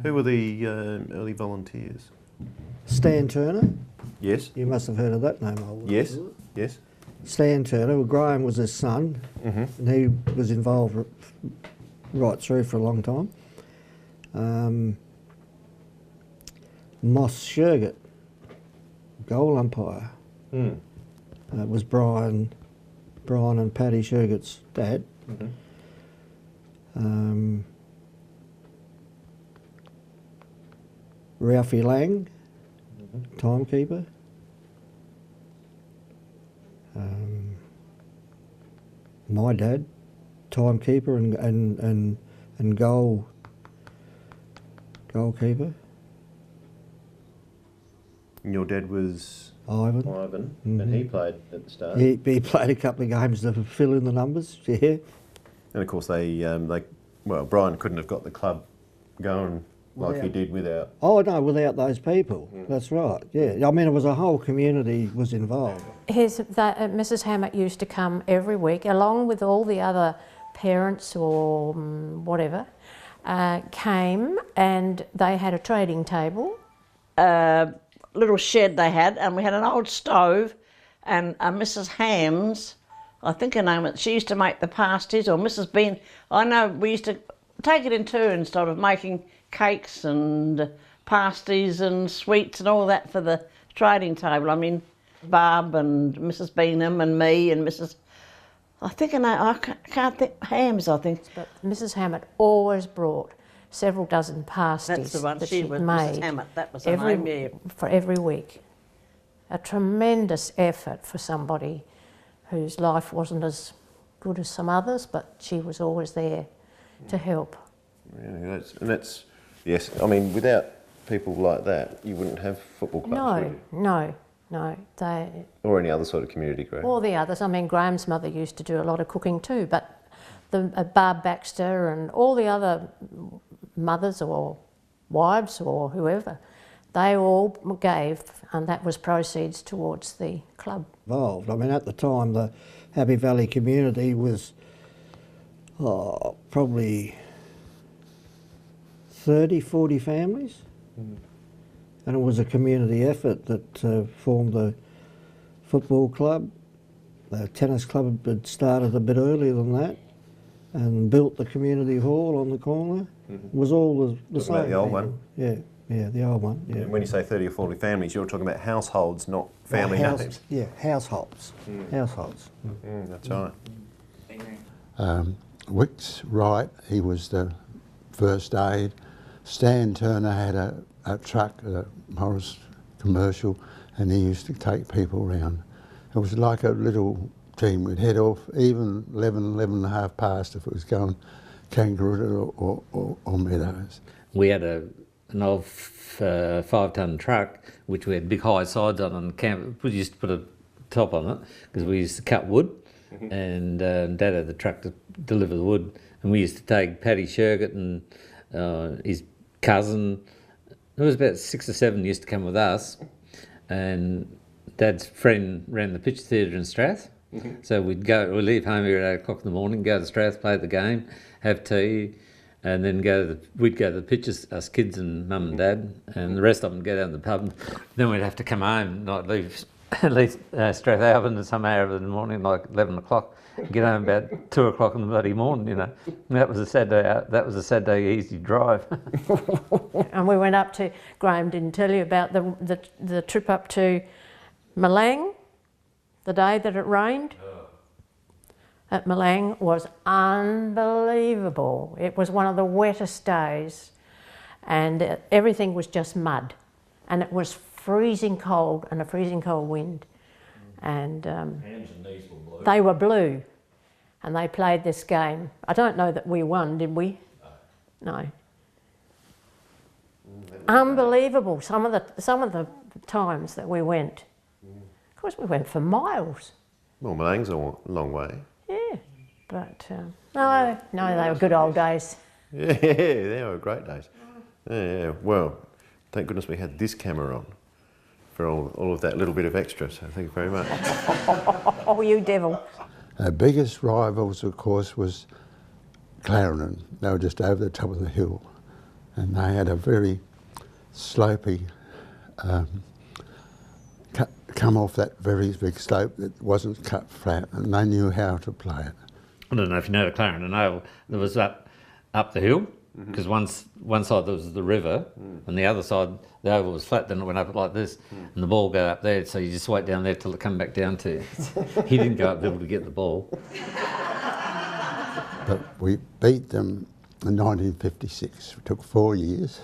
Who were the early volunteers? Stan Turner. Yes. You must have heard of that name, I would. Yes. Yes. Stan Turner. Well, Graham was his son, and he was involved right through for a long time. Moss Shergott, goal umpire. Was Brian and Paddy Shergott's dad. Ralphie Lang, timekeeper. My dad, timekeeper and goalkeeper. And your dad was Ivan. and he played at the start. He played a couple of games to fill in the numbers, yeah. And of course Brian couldn't have got the club going like he did without. Oh no, without those people. That's right. Yeah, I mean, it was a whole community was involved. Mrs. Hammett used to come every week, along with all the other parents or whatever, came, and they had a trading table. Little shed they had, and we had an old stove, and Mrs. Hams, I think her name was, she used to make the pasties, or Mrs. Bean. I know we used to take it in turns, sort of making cakes and pasties and sweets and all that for the trading table. I mean, Barb and Mrs. Beanham and me and Mrs. I think her name, I can't think, Hams, I think. But Mrs. Hammett always brought several dozen pasties. That's the one, that she she'd was made Mrs. Hammett, that was her name, yeah. For every week. A tremendous effort for somebody whose life wasn't as good as some others, but she was always there to help. Really, that's yes. I mean, without people like that, you wouldn't have football clubs, would you? No. Or any other sort of community group. All the others. I mean, Graham's mother used to do a lot of cooking too, but Barb Baxter and all the other mothers or wives or whoever, they all gave, and that was proceeds towards the club. Involved. I mean, at the time, the Happy Valley community was probably 30, 40 families. And it was a community effort that formed the football club. The tennis club had started a bit earlier than that and built the community hall on the corner. It was all the same. About the old people. one? Yeah, the old one, yeah. And when you say 30 or 40 families, you're talking about households, not family names. Yeah, households. Households. That's right. Wicks Wright, he was the first aid. Stan Turner had a truck, a Morris commercial, and he used to take people around. It was like a little team. We'd head off even 11 and a half past if it was going Kangaroo or Meadows. We had an old 5-ton truck, which we had big high sides on, and we used to put a top on it because we used to cut wood, and Dad had the truck to deliver the wood, and we used to take Paddy Shergott and his cousin. There was about 6 or 7 used to come with us, and Dad's friend ran the picture theatre in Strath. So we'd leave home here at 8 o'clock in the morning, go to Strath, play the game, have tea, and then we'd go to the pictures, us kids and Mum and Dad, and the rest of them would go down to the pub. Then we'd have to come home, not leave Strathalbyn at some hour in the morning, like 11 o'clock, get home about 2 o'clock in the bloody morning, you know. And that was a sad day out. That was a sad day easy drive. And we went up to, Graham didn't tell you about the trip up to Malang, the day that it rained. At Malang was unbelievable. It was one of the wettest days, and everything was just mud, and it was freezing cold and a freezing cold wind, and Hands and knees were blue. they were blue, and they played this game. I don't know that we won, did we? No. Unbelievable. Some of the times that we went. Of course, we went for miles. Well, Malang's a long way. Yeah, but no, they were good old days. Yeah, they were great days. Yeah, well, thank goodness we had this camera on for all of that little bit of extra, so thank you very much. Oh, you devil. Our biggest rivals, of course, was Clarendon. They were just over the top of the hill. and they had a very slopey come off that very big slope that wasn't cut flat, and they knew how to play it. I don't know if you know the Clarendon Oval. There was up the hill, because one side there was the river, and the other side the oval was flat. Then it went up like this, and the ball go up there. So you just wait down there till it come back down to you. He didn't go up there to get the ball. But we beat them in 1956. It took 4 years.